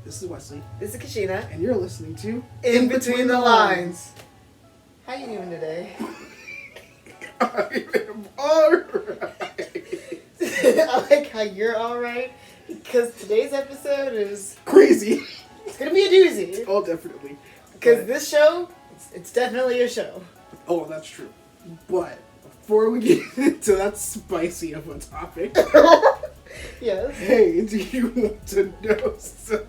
This is Wesley. This is Kashina. And you're listening to In Between the Lines. How you doing today? I am alright. I like how you're alright, because today's episode is... crazy. It's going to be a doozy. Oh, definitely. Because this show, it's definitely a show. Oh, that's true. But before we get into that spicy of a topic... Yes. Hey, do you want to know something?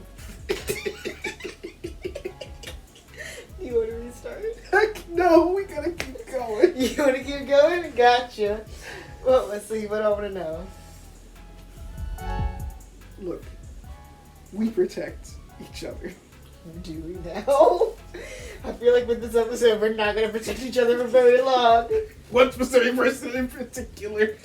You want to restart? Heck no, we gotta keep going. You want to keep going? Gotcha. Well, let's see what I want to know. Look, we protect each other. Do we now? I feel like with this episode, we're not going to protect each other for very long. One specific person in particular.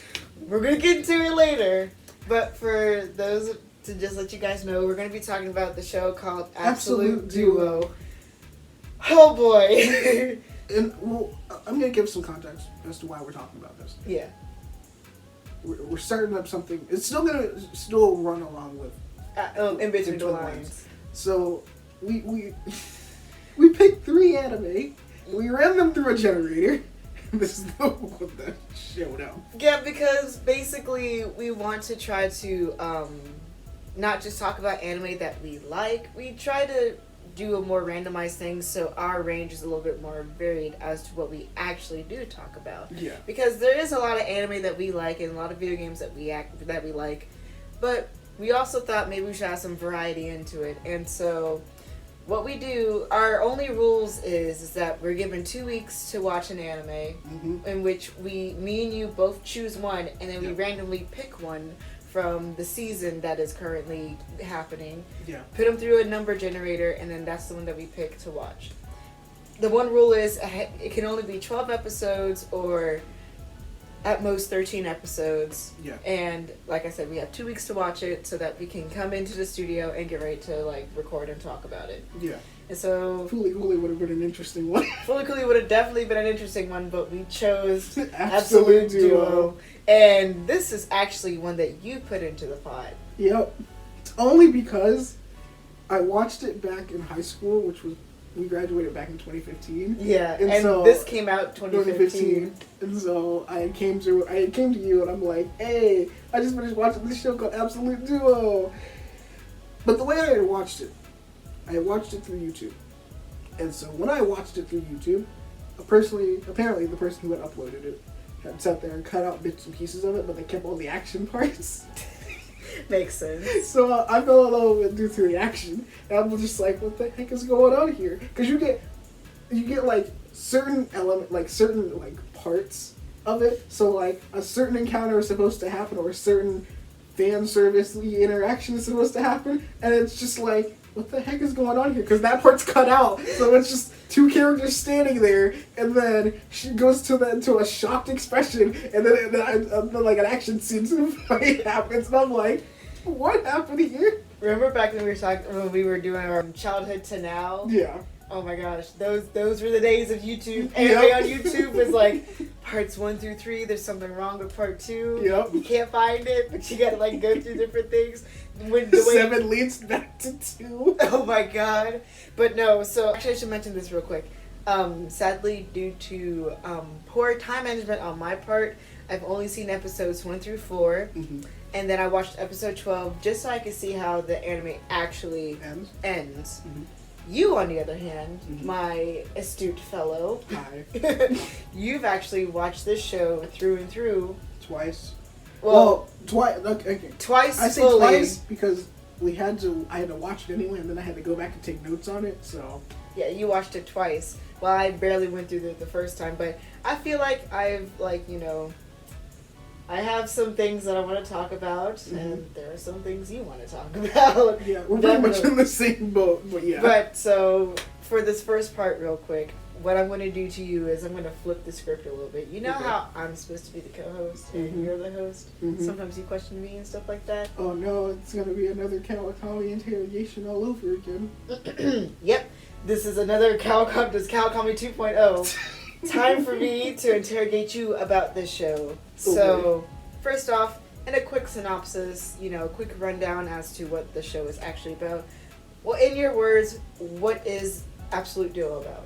We're going to get into it later. But for those, to just let you guys know, we're going to be talking about the show called Absolute Duo. Oh boy. And well, I'm going to give some context as to why we're talking about this. Yeah. We're starting up something. It's still going to run along with In Between the Lines. So we picked 3 anime. We ran them through a generator. This is the one that showed up. Yeah, because basically we want to try to not just talk about anime that we like. We try to do a more randomized thing so our range is a little bit more varied as to what we actually do talk about. Yeah. Because there is a lot of anime that we like and a lot of video games that we like, but we also thought maybe we should add some variety into it. And so what we do, our only rules is that we're given 2 weeks to watch an anime, in which me and you both choose one, and then we randomly pick one from the season that is currently happening. Yeah. Put them through a number generator, and then that's the one that we pick to watch. The one rule is it can only be 12 episodes or at most 13 episodes. Yeah. And like I said, we have 2 weeks to watch it so that we can come into the studio and get ready to record and talk about it. Yeah. And so Fooly Cooly would have been an interesting one. Fooly Cooly would have definitely been an interesting one, but we chose Absolute Duo. And this is actually one that you put into the pot. Yep. It's only because I watched it back in high school, which was we graduated back in 2015. Yeah, and so, this came out 2015. And so I came to you and I'm like, hey, I just finished watching this show called Absolute Duo. But the way I had watched it through YouTube. And so when I watched it through YouTube, apparently the person who had uploaded it had sat there and cut out bits and pieces of it, but they kept all the action parts. Makes sense. So I fell in love with due to the action, and I'm just like, what the heck is going on here? Because you get like certain parts of it. So like a certain encounter is supposed to happen, or a certain fan service interaction is supposed to happen, and it's just like, what the heck is going on here? Because that part's cut out, so it's just 2 characters standing there, and then she goes to a shocked expression, and then like an action scene fight happens, and I'm like, what happened here? Remember back when we were doing our childhood to now? Yeah. Oh my gosh, those were the days of YouTube. Anime on YouTube was like parts 1 through 3. There's something wrong with part 2. Yep. You can't find it, but you gotta go through different things. The 7 leads back to 2. Oh my god. But no, so actually I should mention this real quick. Sadly, due to poor time management on my part, I've only seen episodes 1 through 4. And then I watched episode 12 just so I could see how the anime actually ends. You, on the other hand, my astute fellow, Hi. you've actually watched this show through and through. Twice. Well, twice. Okay. Twice. I say slowly. twice because I had to watch it anyway, and then I had to go back and take notes on it. So. Yeah, you watched it twice. Well, I barely went through the first time, but I feel like I've I have some things that I want to talk about, and there are some things you want to talk about. Yeah, we're pretty much in the same boat, but yeah. But so, for this first part real quick, what I'm going to do to you is I'm going to flip the script a little bit. You know how I'm supposed to be the co-host and you're the host? Sometimes you question me and stuff like that. Oh no, it's going to be another Kawakami interrogation all over again. Yep. This is another Kawakami 2.0. Time for me to interrogate you about this show. So, first off, in a quick synopsis, quick rundown as to what the show is actually about. Well, in your words, what is Absolute Duo about?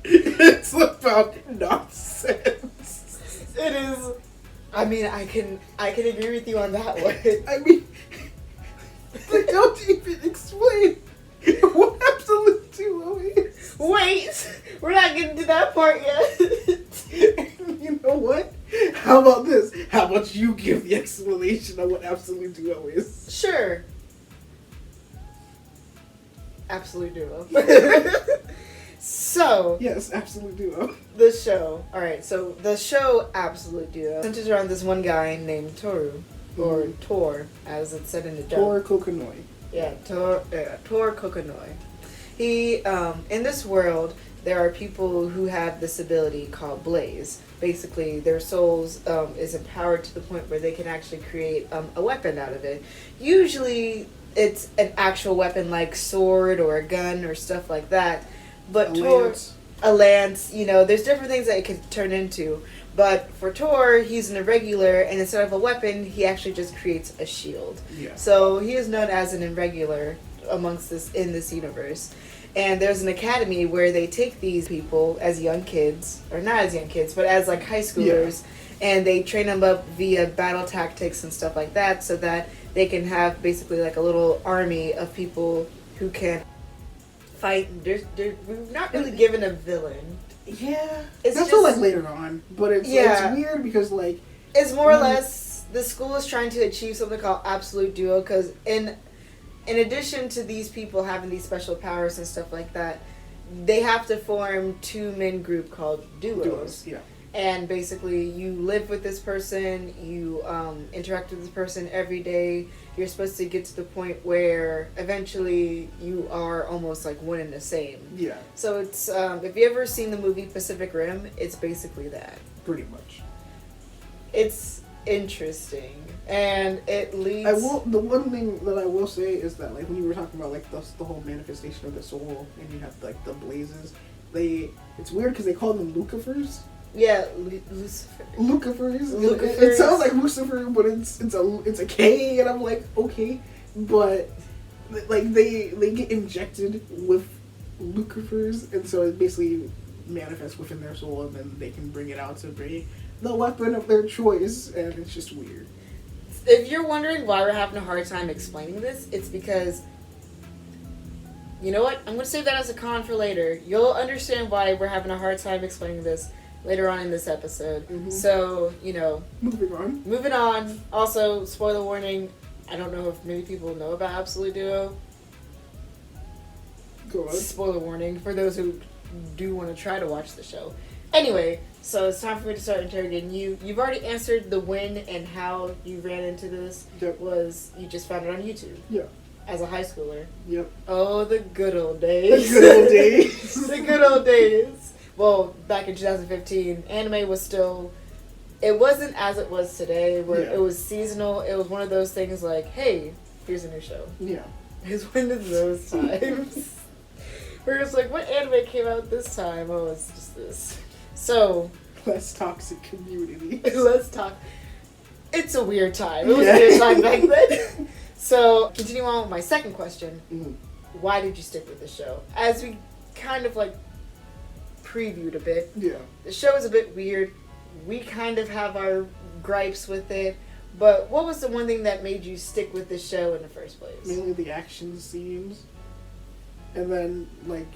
It's about nonsense. It is. I mean, I can agree with you on that one. I mean, they don't even explain what Absolute Duo is. Wait, we're not getting to that part yet. You know what? How about this? How about you give the explanation of what Absolute Duo is? Sure. Absolute Duo. So, Yes, Absolute Duo. the show. Alright, so the show Absolute Duo centers around this one guy named Toru. Or Tor, as it's said in the dub. Tor Kokonoi. Yeah, Tor Kokonoi. He, in this world, there are people who have this ability called Blaze. Basically, their souls is empowered to the point where they can actually create a weapon out of it. Usually, it's an actual weapon like sword or a gun or stuff like that. But a lance, you know, there's different things that it can turn into. But for Tor, he's an irregular, and instead of a weapon, he actually just creates a shield. Yeah. So he is known as an irregular amongst this in this universe. And there's an academy where they take these people as young kids, or not as young kids, but as like high schoolers, and they train them up via battle tactics and stuff like that, so that they can have basically like a little army of people who can fight. We're not really given a villain. Yeah. It's That's just, all like later on, but it's weird because like it's more or less the school is trying to achieve something called Absolute Duo, because in addition to these people having these special powers and stuff like that, they have to form 2-man group called duos. Yeah. And basically, you live with this person, you interact with this person every day. You're supposed to get to the point where eventually you are almost like one and the same. Yeah. So it's, if you ever seen the movie Pacific Rim, it's basically that. Pretty much. It's interesting. And it leads... The one thing that I will say is that like when you were talking about like the whole manifestation of the soul and you have like the blazes, it's weird because they call them Lucifers. Yeah, Lucifer. Lucifers. Lucifers. It sounds like Lucifer, but it's a K, and I'm like, okay, but like they get injected with Lucifers, and so it basically manifests within their soul, and then they can bring it out to be the weapon of their choice, and it's just weird. If you're wondering why we're having a hard time explaining this, it's because, you know what? I'm going to save that as a con for later. You'll understand why we're having a hard time explaining this later on in this episode. Mm-hmm. So, you know. Moving on. Also, spoiler warning, I don't know if many people know about Absolute Duo. Go on. Spoiler warning for those who do want to try to watch the show. Anyway, so it's time for me to start interrogating you. You've already answered the when and how you ran into this. Yep. Was you just found it on YouTube. Yeah. As a high schooler. Yep. Oh, the good old days. The good old days. The good old days. Well, back in 2015, anime was still... It wasn't as it was today, where it was seasonal. It was one of those things like, hey, here's a new show. Yeah. It's one of those times. Where it's like, what anime came out this time? Oh, it's just this. So... Less toxic community. Let's talk. It's a weird time. It was a weird time back then. So, continue on with my second question. Mm-hmm. Why did you stick with the show? As we kind of like previewed a bit. Yeah. The show is a bit weird. We kind of have our gripes with it. But what was the one thing that made you stick with the show in the first place? Mainly the action scenes. And then, like,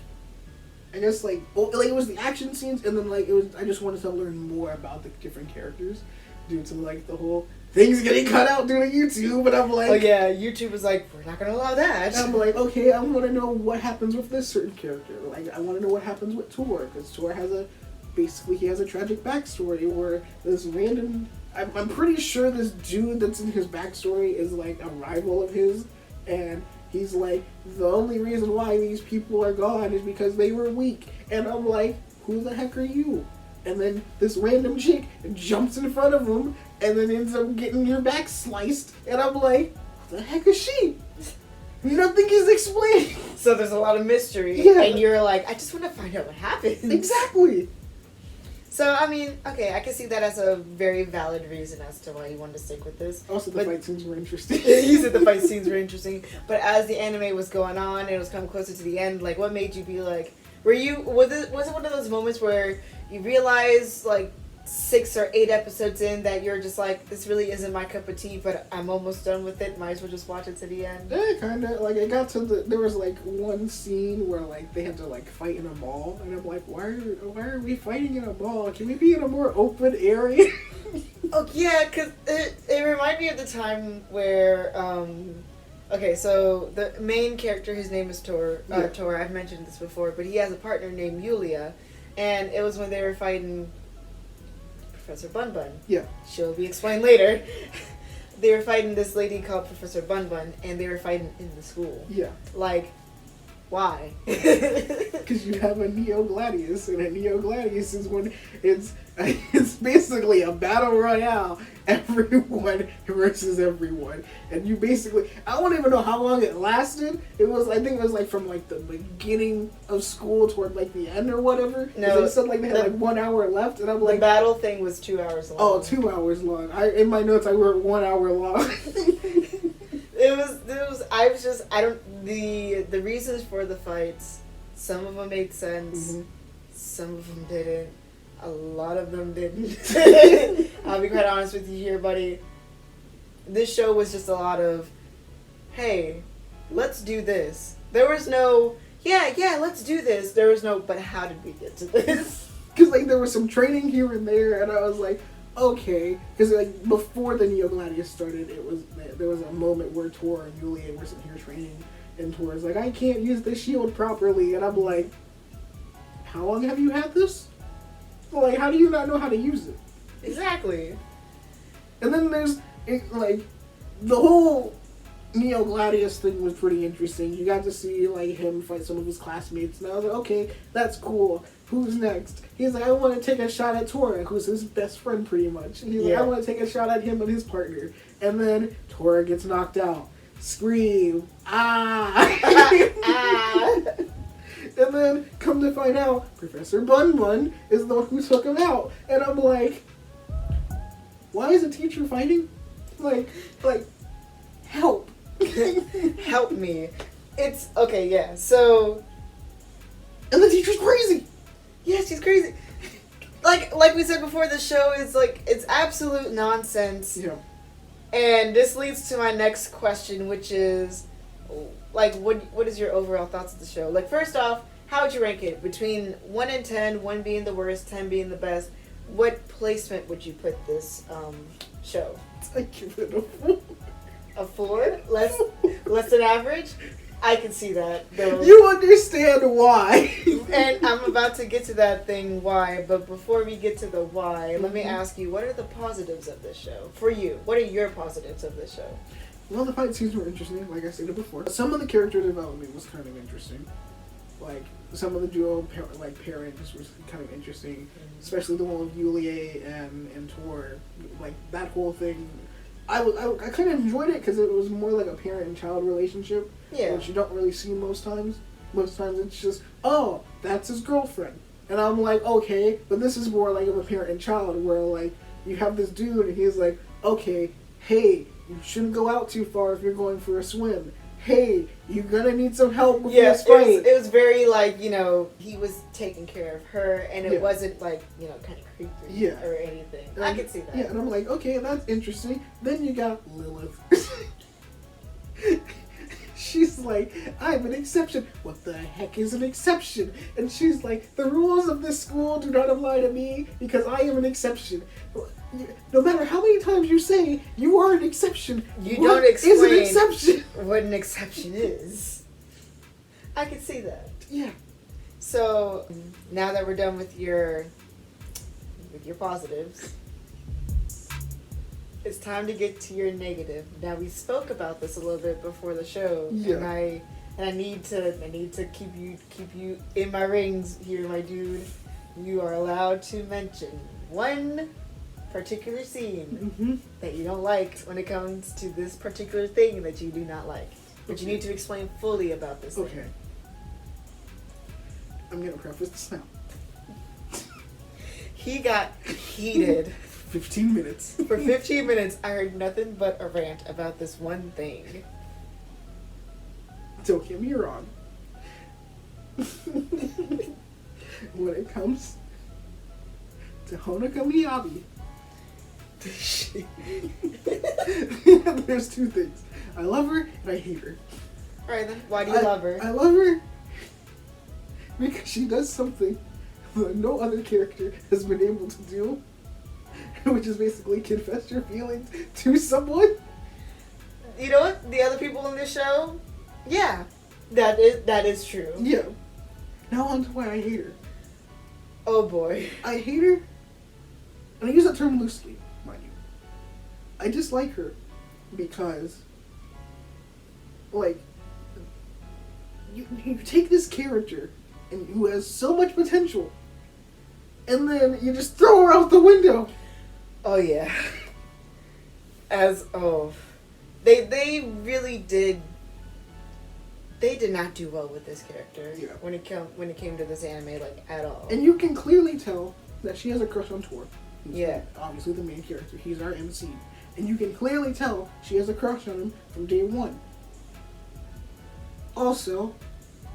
I guess, like it was the action scenes, and then, like, I just wanted to learn more about the different characters due to, like, the whole things getting cut out due to YouTube, and I'm like... Oh, yeah, YouTube was like, we're not going to allow that. I'm like, okay, I want to know what happens with this certain character. Like, I want to know what happens with Tor, because Tor has he has a tragic backstory, where this random... I'm pretty sure this dude that's in his backstory is, like, a rival of his, and... He's like, the only reason why these people are gone is because they were weak. And I'm like, who the heck are you? And then this random chick jumps in front of him and then ends up getting your back sliced. And I'm like, who the heck is she? Nothing is explained. So there's a lot of mystery. Yeah. And you're like, I just want to find out what happened. Exactly. So, I mean, okay, I can see that as a very valid reason as to why you wanted to stick with this. Also, the fight scenes were interesting. You said the fight scenes were interesting, but as the anime was going on and it was coming closer to the end, like, what made you be like, was it one of those moments where you realize, like, 6 or 8 episodes in that you're just like, this really isn't my cup of tea, but I'm almost done with it, might as well just watch it to the end? Yeah, kind of. Like, it got to there was, like, one scene where, like, they had to, like, fight in a mall, and I'm like, why are we fighting in a mall? Can we be in a more open area? Oh, yeah, because it reminded me of the time where, okay, so the main character, his name is Tor, I've mentioned this before, but he has a partner named Yulia, and it was when they were fighting Professor Bun Bun. Yeah. She'll be explained later. They were fighting this lady called Professor Bun Bun, and they were fighting in the school. Yeah. Like, why? Because you have a Neo Gladius, and a Neo Gladius is when it's basically a battle royale, everyone versus everyone, and you basically, I don't even know how long it lasted. I think it was like from like the beginning of school toward like the end or whatever. No, they said like they had like 1 hour left, and I'm like, the battle thing was 2 hours long. Oh, 2 hours long. In my notes I wrote 1 hour long. The reasons for the fights, some of them made sense, some of them didn't, a lot of them didn't. I'll be quite honest with you here, buddy. This show was just a lot of, hey, let's do this. There was no, yeah, let's do this. There was no, but how did we get to this? Because like there was some training here and there, and I was like, okay, because like before the Neo Gladius started, there was a moment where Tor and Yulia were sitting here training, and Tor's like, I can't use the shield properly, and I'm like, how long have you had this? Like, how do you not know how to use it? Exactly. And then there's like the whole Neo Gladius thing was pretty interesting. You got to see like him fight some of his classmates, and I was like, okay, that's cool. Who's next? He's like, I want to take a shot at Tora, who's his best friend pretty much. And he's like, I want to take a shot at him and his partner. And then Tora gets knocked out. Scream. Ah! Ah! And then, come to find out, Professor Bun Bun is the one who took him out. And I'm like, why is a teacher fighting? Like, help. Help me. It's, okay, yeah, so... And the teacher's crazy. Yeah, she's crazy. Like we said before, the show is like, it's absolute nonsense. Yeah. And this leads to my next question, which is, like, what is your overall thoughts of the show? Like, first off, how would you rank it? Between 1 and 10, 1 being the worst, 10 being the best, what placement would you put this show? I give it a 4. A 4? Less than average? I can see that, though. You understand why. And I'm about to get to that thing, why. But before we get to the why, let me ask you, what are the positives of this show? For you, what are your positives of this show? Well, the fight scenes were interesting, like I said before. Some of the character development was kind of interesting. Like, some of the duo pairings was kind of interesting. Especially the one with Yulia and Tor. Like, that whole thing. I kind of enjoyed it because it was more like a parent and child relationship, which you don't really see most times. Most times it's just, oh, that's his girlfriend, and I'm like, okay, but this is more like of a parent and child where like you have this dude and he's like, okay, hey, you shouldn't go out too far if you're going for a swim. Hey, you're gonna need some help with this fight. It was very like, you know, he was taking care of her, and it wasn't like, you know, kind of creepy or anything. And I could see that. Yeah, and I'm like, okay, that's interesting. Then you got Lilith. She's like, I'm an exception. What the heck is an exception? And she's like, the rules of this school do not apply to me because I am an exception. No matter how many times you say you are an exception, you don't explain is an exception? What an exception is. I can see that. Yeah. So now that we're done with your positives, it's time to get to your negative. Now we spoke about this a little bit before the show, and I need to keep you in my rings here, my dude. You are allowed to mention one particular scene that you don't like when it comes to this particular thing that you do not like. But you need to explain fully about this thing. I'm gonna preface this now. He got heated. 15 minutes. For 15 minutes, I heard nothing but a rant about this one thing. Don't get me wrong. When it comes to Honoka Miyabi, there's two things. I love her and I hate her. Alright then, why do you love her? I love her because she does something that no other character has been able to do, which is basically confess your feelings to someone. You know what? The other people in this show, yeah, that is true. Yeah. Now on to why I hate her. Oh boy. I hate her, and I use that term loosely, mind you. I dislike her because, like, you take this character and who has so much potential, and then you just throw her out the window. Oh yeah. They really did. They did not do well with this character when it came to this anime, like, at all. And you can clearly tell that she has a crush on Tor. Who's obviously the main character. He's our MC. And you can clearly tell she has a crush on him from day one. Also,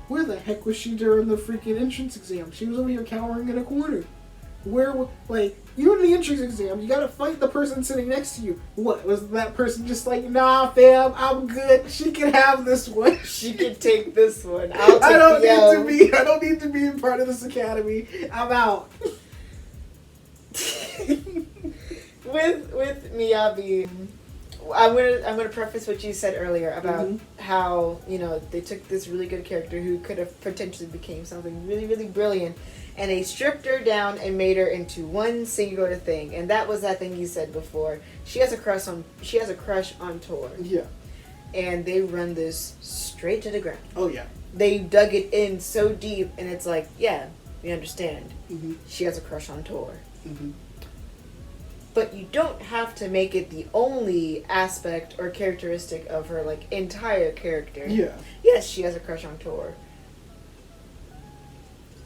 where the heck was she during the freaking entrance exam? She was over here cowering in a corner. You in the entrance exam, you gotta fight the person sitting next to you. What, was that person just like, nah, fam, I'm good. She can have this one. She can take this one. I don't need to be a part of this academy. I'm out. With Miyabi, I'm gonna preface what you said earlier about how, you know, they took this really good character who could have potentially became something really, really brilliant, and they stripped her down and made her into one singular thing, and that was that thing you said before. She has a crush on Tor. Yeah. And they run this straight to the ground. Oh yeah. They dug it in so deep, and it's like, yeah, we understand. Mm-hmm. She has a crush on Tor. Mm-hmm. But you don't have to make it the only aspect or characteristic of her, like, entire character. Yeah. Yes, she has a crush on Tor.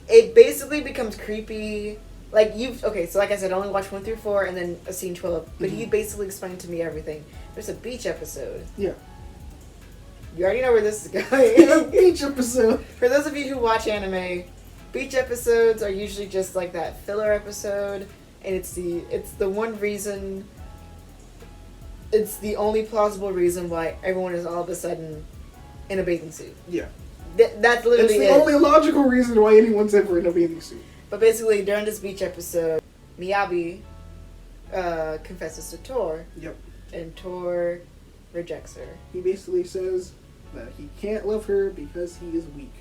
It basically becomes creepy. Like, so like I said, I only watched 1 through 4 and then a scene 12. But he basically explained to me everything. There's a beach episode. Yeah. You already know where this is going. A beach episode. For those of you who watch anime, beach episodes are usually just like that filler episode. And it's the one reason, it's the only plausible reason why everyone is all of a sudden in a bathing suit. Yeah. That's literally it. It's the only logical reason why anyone's ever in a bathing suit. But basically, during this beach episode, Miyabi confesses to Tor. Yep. And Tor rejects her. He basically says that he can't love her because he is weak.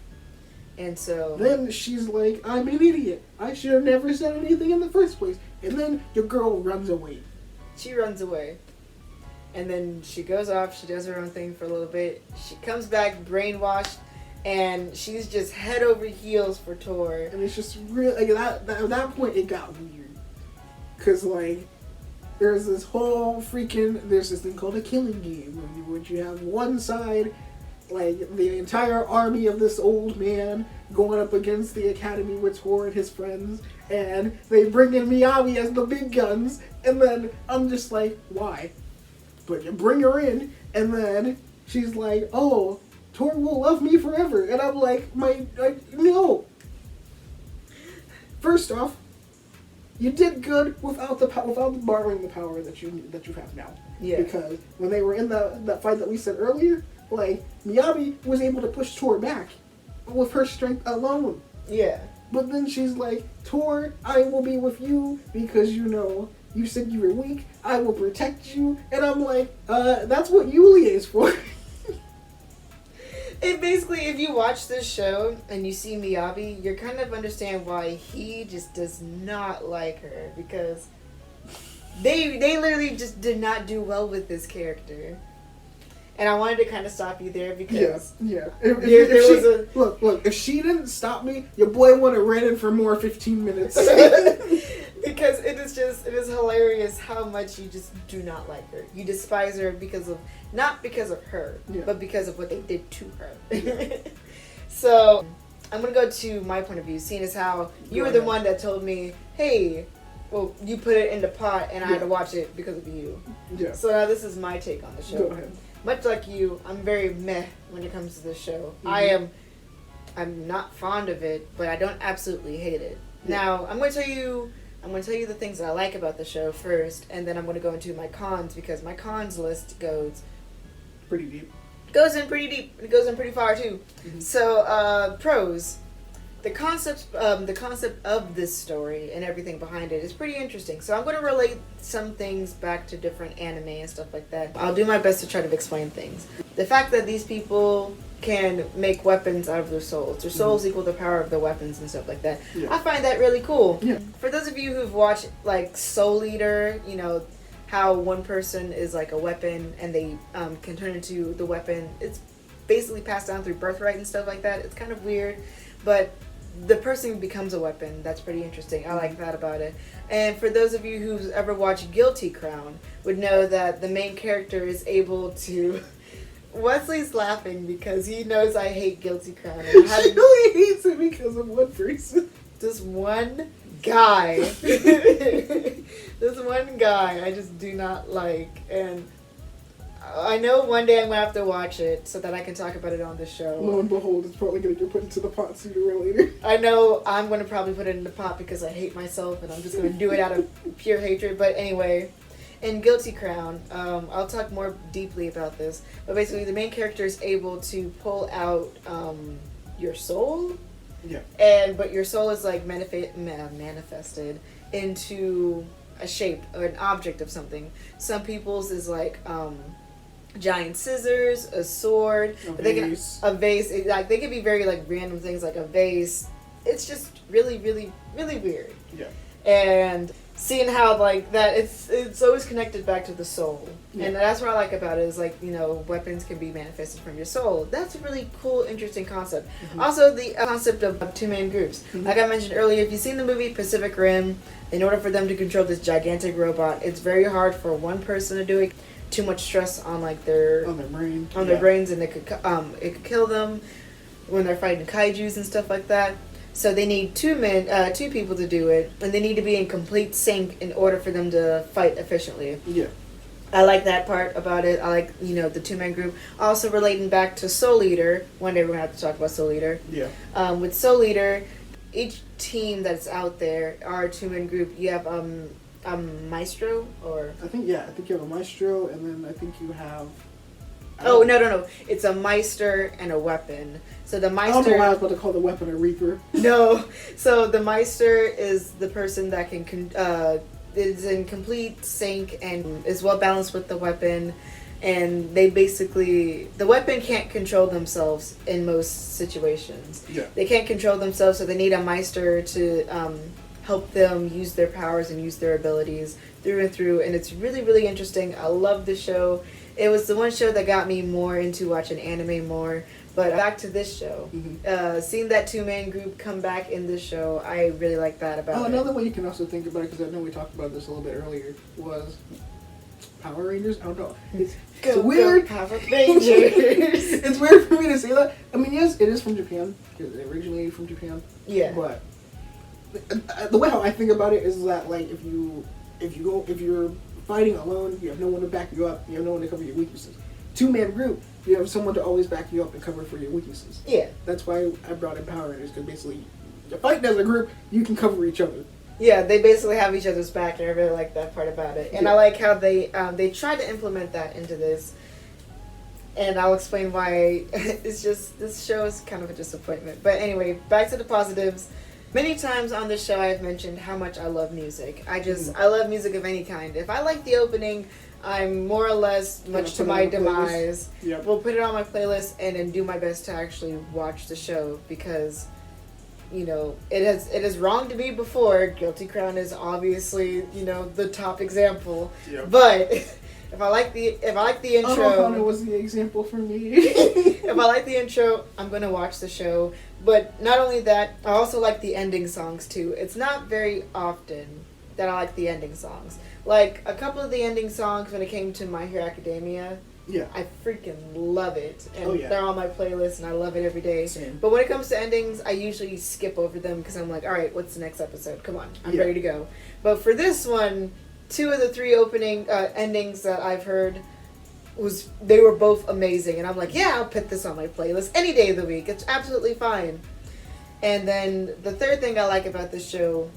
And so... Then she's like, I'm an idiot. I should have never said anything in the first place. And then your girl runs away. She runs away. And then she goes off. She does her own thing for a little bit. She comes back brainwashed. And she's just head over heels for Tor. And it's just real. Like, at that point, it got weird. Because, like, there's this thing called a killing game. Which you have one side... like, the entire army of this old man going up against the academy with Tor and his friends, and they bring in Miyabi as the big guns, and then I'm just like, why? But you bring her in, and then she's like, oh, Tor will love me forever, and I'm like, no. First off, you did good without borrowing the power that you have now. Yeah. Because when they were in that fight that we said earlier, like, Miyabi was able to push Tor back with her strength alone. Yeah. But then she's like, Tor, I will be with you because, you know, you said you were weak. I will protect you. And I'm like, that's what Yulia is for. It basically, if you watch this show and you see Miyabi, you kind of understand why he just does not like her. Because they literally just did not do well with this character. And I wanted to kind of stop you there because... Yeah. If she didn't stop me, your boy would have ran in for more 15 minutes. Because it is hilarious how much you just do not like her. You despise her not because of her, but because of what they did to her. Yeah. So, I'm going to go to my point of view, seeing as how you were the one that told me, hey, well, you put it in the pot, and I had to watch it because of you. Yeah. So now this is my take on the show. Go ahead. Much like you, I'm very meh when it comes to this show. I'm not fond of it, but I don't absolutely hate it. Yeah. Now, I'm going to tell you the things that I like about the show first, and then I'm going to go into my cons, because my cons list goes pretty deep. Goes in pretty deep. It goes in pretty far too. Mm-hmm. So, pros. The concept of this story and everything behind it is pretty interesting. So I'm going to relate some things back to different anime and stuff like that. I'll do my best to try to explain things. The fact that these people can make weapons out of their souls. Their souls equal the power of their weapons and stuff like that. Yeah. I find that really cool. Yeah. For those of you who've watched like Soul Eater, you know, how one person is like a weapon and they can turn into the weapon. It's basically passed down through birthright and stuff like that. It's kind of weird, but the person becomes a weapon. That's pretty interesting. I like that about it. And for those of you who've ever watched Guilty Crown would know that the main character is able to... Wesley's laughing because he knows I hate Guilty Crown. She really hates it because of one person. This one guy. This one guy I just do not like. And I know one day I'm going to have to watch it so that I can talk about it on the show. Lo and behold, it's probably going to get put into the pot sooner or later. I know I'm going to probably put it in the pot because I hate myself and I'm just going to do it out of pure hatred. But anyway, in Guilty Crown, I'll talk more deeply about this. But basically, the main character is able to pull out your soul. Yeah. But your soul is like manifested into a shape or an object of something. Some people's is like... giant scissors, a sword, a vase. Like they could be very like random things, like a vase. It's just really, really, really weird. Yeah. And seeing how like that, it's always connected back to the soul, and that's what I like about it. Is like, you know, weapons can be manifested from your soul. That's a really cool, interesting concept. Mm-hmm. Also, the concept of two-man groups. Mm-hmm. Like I mentioned earlier, if you've seen the movie Pacific Rim, in order for them to control this gigantic robot, it's very hard for one person to do it. Too much stress on like their brains, and it could kill them when they're fighting kaijus and stuff like that. So they need two people to do it, and they need to be in complete sync in order for them to fight efficiently. Yeah. I like that part about it. I like, you know, the two-man group. Also relating back to Soul Eater. One day we're gonna have to talk about Soul Eater. Yeah. With Soul Eater, each team that's out there are a two-man group. You have a maestro, or I think you have a maestro, and then I think you have no, it's a meister and a weapon. So the meister, I don't know why I was about to call the weapon a reaper. No, so the meister is the person that can is in complete sync and is well balanced with the weapon, and they basically, the weapon can't control themselves in most situations. Yeah. They can't control themselves, so they need a meister to help them use their powers and use their abilities through and through. And it's really, really interesting. I love the show. It was the one show that got me more into watching anime more. But back to this show. Mm-hmm. Seeing that two-man group come back in this show, I really like that about it. Another way you can also think about it, because I know we talked about this a little bit earlier, was Power Rangers. I don't know. It's weird. Power Rangers. It's weird for me to say that. I mean, yes, it is from Japan. It's originally from Japan. Yeah. But the way how I think about it is that, like, if you're fighting alone, you have no one to back you up. You have no one to cover your weaknesses. Two-man group, you have someone to always back you up and cover for your weaknesses. Yeah. That's why I brought in Power Rangers, because basically, you're fighting as a group, you can cover each other. Yeah, they basically have each other's back, and I really like that part about it. And I like how they tried to implement that into this. And I'll explain why. It's just, this show is kind of a disappointment. But anyway, back to the positives. Many times on this show I've mentioned how much I love music. I love music of any kind. If I like the opening, I'm more or less, much to my demise, will put it on my playlist and then do my best to actually watch the show, because, you know, it has wronged me before. Guilty Crown is obviously, you know, the top example. Yep. But if I like the intro, Hunter was the example for me. If I like the intro, I'm gonna watch the show. But not only that, I also like the ending songs too. It's not very often that I like the ending songs. Like, a couple of the ending songs when it came to My Hero Academia, Yeah. I freaking love it. And Oh, yeah. they're on my playlist, and I love it every day. Same. But when it comes to endings, I usually skip over them because I'm like, all right, what's the next episode? Come on, I'm ready to go. But for this one, 2 of the 3 opening endings that I've heard they were both amazing, and I'm like, yeah, I'll put this on my playlist any day of the week. It's absolutely fine. And then the third thing I like about this show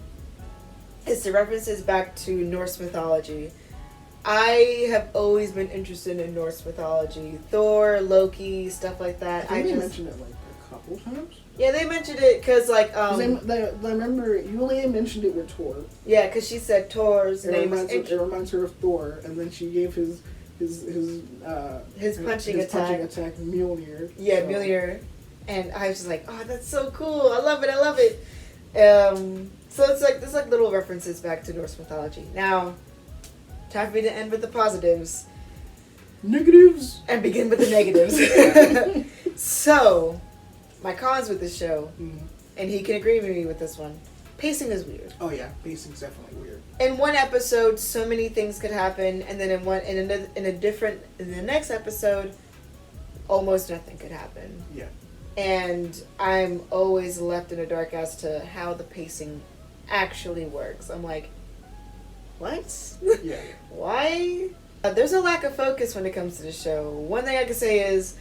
is the references back to Norse mythology. I have always been interested in Norse mythology. Thor, Loki, stuff like that. I think they mentioned it like a couple times. Yeah, they mentioned it because like I remember Yulia mentioned it with Thor. Yeah, because she said Thor's name is. It reminds her of Thor, and then she gave his punching attack Mjolnir. Yeah, so. Mjolnir, and I was just like, oh, that's so cool! I love it. So it's like little references back to Norse mythology. Now, time for me to end with the positives. Negatives. And begin with the negatives. So, my cons with this show, and he can agree with me with this one. Pacing is weird. Oh yeah, pacing's definitely weird. In one episode, so many things could happen, and then in the next episode, almost nothing could happen. Yeah. And I'm always left in the dark as to how the pacing actually works. I'm like, what? Yeah. Why? There's a lack of focus when it comes to the show. One thing I can say is,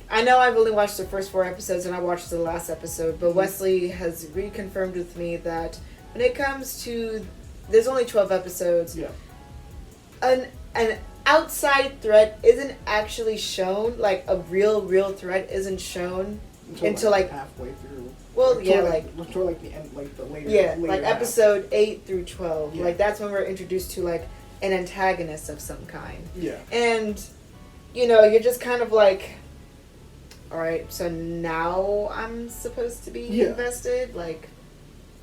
I know I've only watched the first 4 episodes and I watched the last episode, but Wesley has reconfirmed with me that when it comes to, there's only 12 episodes. Yeah. An outside threat isn't actually shown, like a real threat isn't shown until like halfway through. Well, until yeah, until like the end, like the later. Yeah, later like half. episode 8 through 12. Yeah. Like that's when we're introduced to like an antagonist of some kind. Yeah. And you're just kind of like, all right, so now I'm supposed to be invested? Like,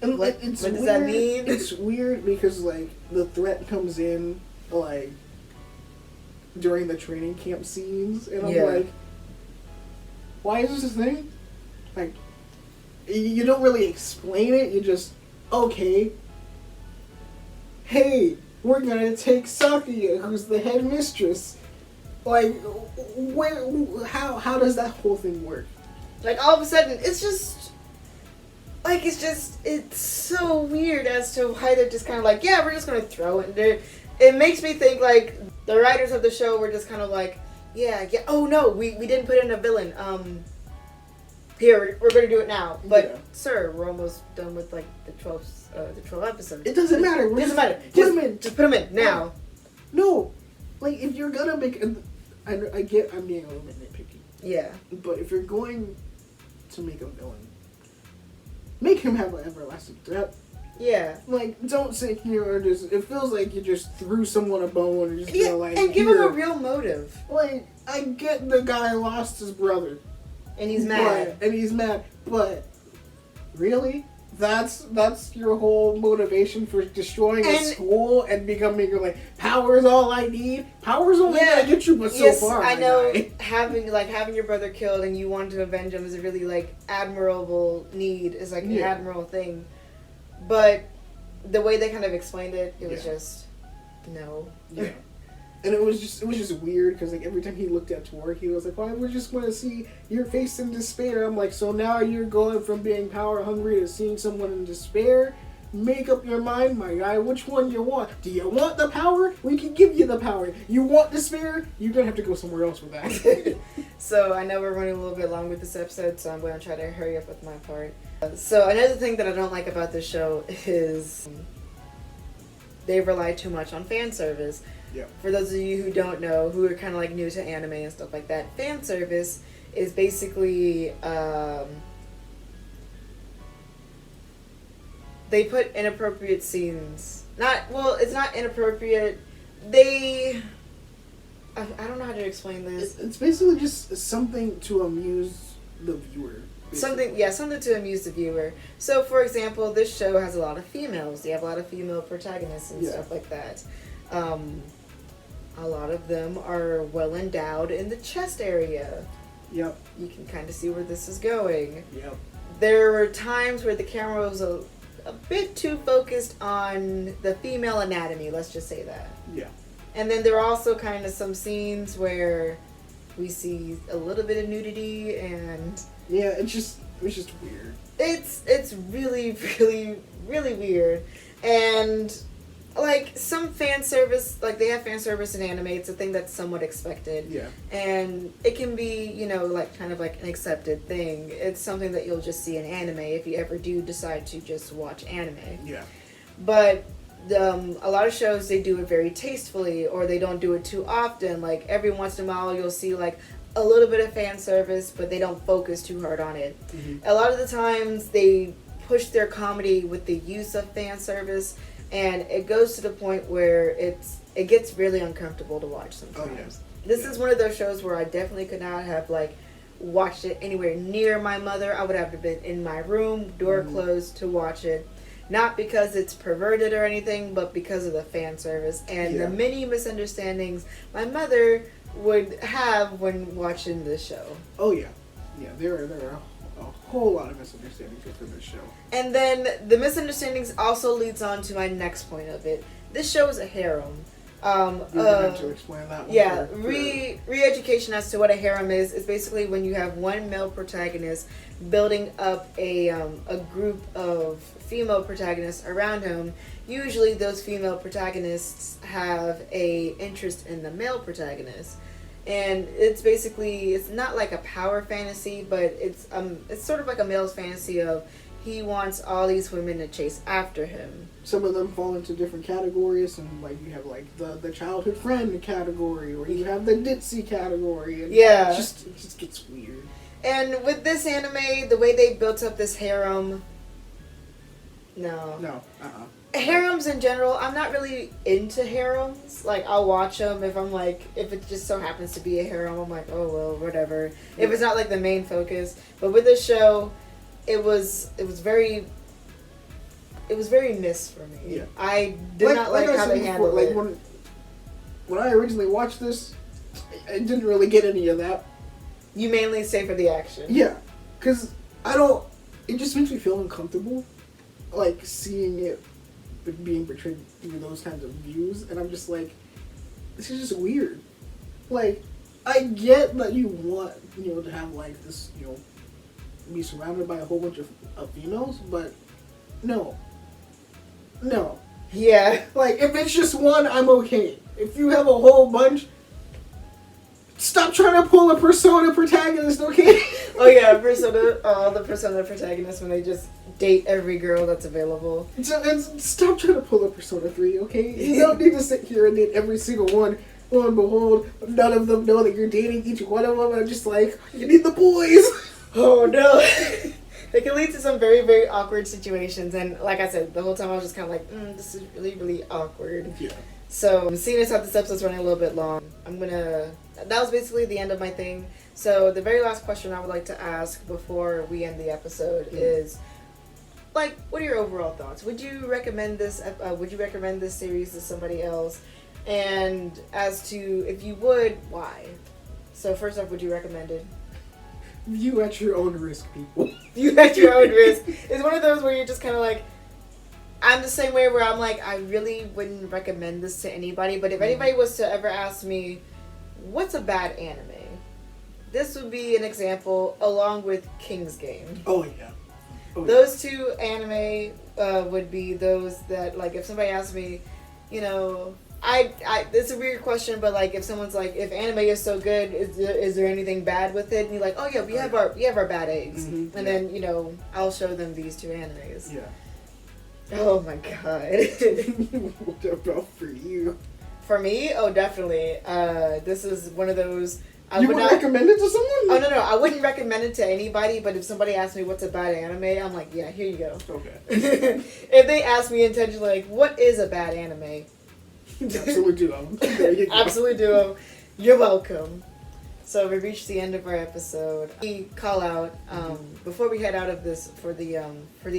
and what does that mean? It's weird because, like, the threat comes in, like, during the training camp scenes, and I'm like, why is this a thing? Like, you don't really explain it, you just, okay, hey, we're gonna take Sakuya, who's the headmistress. Like, how does that whole thing work? Like, all of a sudden, it's so weird as to why they're just kind of like, yeah, we're just going to throw it in there. It makes me think, like, the writers of the show were just kind of like, yeah, oh no, we didn't put in a villain. Here, we're going to do it now. But, sir, we're almost done with, like, the 12 episodes. It doesn't matter. It doesn't matter. Just put them in, now. No. Like, if you're gonna make... I get I'm being a little bit nitpicky. Yeah. But if you're going to make a villain, make him have an everlasting threat. Yeah. Like, don't sit here and just... It feels like you just threw someone a bone and just like... And give him a real motive. Like, I get the guy lost his brother. And he's mad. But really? That's your whole motivation for destroying a school and becoming like, power's all I need? Power's only gonna get you but so far. I know having your brother killed and you want to avenge him is a really like admirable need, is like an admirable thing. But the way they kind of explained it, it was just no. Yeah. And it was just weird because like every time he looked at Tor, he was like, "Well, we're just going to see your face in despair." I'm like, "So now you're going from being power hungry to seeing someone in despair? Make up your mind, my guy. Which one you want? Do you want the power? We can give you the power. You want despair? You're gonna have to go somewhere else with that." So I know we're running a little bit long with this episode, so I'm going to try to hurry up with my part. So another thing that I don't like about this show is they rely too much on fan service. Yeah. For those of you who don't know, who are kind of like new to anime and stuff like that, fan service is basically they put inappropriate scenes. It's not inappropriate. I don't know how to explain this. It's basically just something to amuse the viewer. Something to amuse the viewer. So, for example, this show has a lot of females. They have a lot of female protagonists and stuff like that. A lot of them are well endowed in the chest area. Yep. You can kind of see where this is going. Yep. There were times where the camera was a bit too focused on the female anatomy, let's just say that. Yeah. And then there are also kind of some scenes where we see a little bit of nudity, and yeah, it's just weird. It's really, really, really weird. And like some fan service, like they have fan service in anime, it's a thing that's somewhat expected. Yeah. And it can be, you know, like kind of like an accepted thing. It's something that you'll just see in anime if you ever do decide to just watch anime. Yeah. But a lot of shows, they do it very tastefully, or they don't do it too often. Like every once in a while you'll see like a little bit of fan service, but they don't focus too hard on it. Mm-hmm. A lot of the times they push their comedy with the use of fan service, and it goes to the point where it gets really uncomfortable to watch sometimes. Oh, yeah. This is one of those shows where I definitely could not have like watched it anywhere near my mother. I would have to have been in my room, door closed, to watch it. Not because it's perverted or anything, but because of the fan service and the many misunderstandings my mother would have when watching this show. Oh yeah, yeah. There are a whole lot of misunderstandings within this show. And then the misunderstandings also leads on to my next point of it. This show is a harem. You're gonna have to explain that one. Yeah, re-education as to what a harem is basically when you have one male protagonist building up a group of female protagonists around him. Usually those female protagonists have a interest in the male protagonist. And it's not like a power fantasy, but it's sort of like a male's fantasy of he wants all these women to chase after him. Some of them fall into different categories, and like you have like the childhood friend category, or you have the ditzy category, and yeah, it just gets weird. And with this anime, the way they built up this harem, harems in general, I'm not really into harems. Like, I'll watch them if it just so happens to be a harem, I'm like, oh well, whatever. Yeah. If it's not like the main focus. But with this show, it was very missed for me. Yeah. I did not like how they handled it. Like when I originally watched this, I didn't really get any of that. You mainly stay for the action. Yeah, because it just makes me feel uncomfortable, like seeing it being portrayed through those kinds of views, and I'm just like, this is just weird. Like, I get that you want, to have like this, be surrounded by a whole bunch of females, but no. Yeah. Like, if it's just one, I'm okay. If you have a whole bunch, stop trying to pull a Persona protagonist, okay? Oh yeah, the Persona protagonist when they just date every girl that's available. And stop trying to pull a Persona 3, okay? You don't need to sit here and date every single one. Lo and behold, none of them know that you're dating each one of them. I'm just like, you need the boys. Oh no. It can lead to some very, very awkward situations. And like I said, the whole time I was just kind of like, this is really, really awkward. Yeah. So, seeing as how this episode's running a little bit long, that was basically the end of my thing. So, the very last question I would like to ask before we end the episode is, like, what are your overall thoughts? Would you recommend this series to somebody else? And as to, if you would, why? So, first off, would you recommend it? View at your own risk, people. View at your own risk. It's one of those where you're just kind of like, I'm the same way where I'm like, I really wouldn't recommend this to anybody, but if anybody was to ever ask me, what's a bad anime? This would be an example, along with King's Game. Oh, yeah. Those two anime would be those that, like, if somebody asked me, it's a weird question, but like, if someone's like, if anime is so good, is there anything bad with it? And you're like, oh yeah, we have our bad eggs, and then I'll show them these two animes. Yeah. Oh my god. What about for you? For me? Oh, definitely. This is one of those. You would recommend it to someone? Oh, no. I wouldn't recommend it to anybody, but if somebody asks me what's a bad anime, I'm like, yeah, here you go. Okay. If they ask me intentionally, like, what is a bad anime? Absolute Duo. There you go. Absolute Duo. You're welcome. So we reached the end of our episode. We call out before we head out of this for the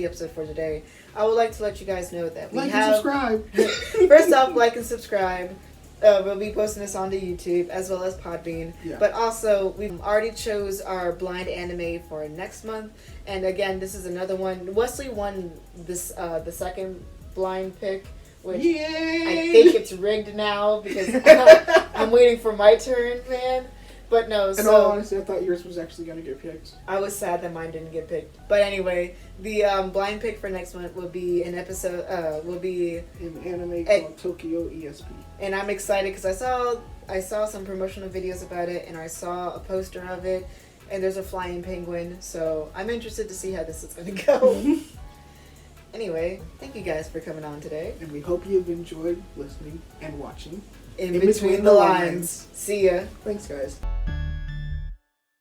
episode for today. I would like to let you guys know that and subscribe. First off, like and subscribe. We'll be posting this onto YouTube as well as Podbean. Yeah. But also, we've already chose our blind anime for next month. And again, this is another one. Wesley won this the second blind pick, which Yay! I think it's rigged now because I'm waiting for my turn, man. But no, In all honesty, I thought yours was actually going to get picked. I was sad that mine didn't get picked. But anyway, the blind pick for next month will be an episode. Will be an anime called Tokyo ESP. And I'm excited because I saw some promotional videos about it, and I saw a poster of it, and there's a flying penguin. So I'm interested to see how this is going to go. Anyway, thank you guys for coming on today. And we hope you've enjoyed listening and watching. In between the lines. See ya. Thanks, guys.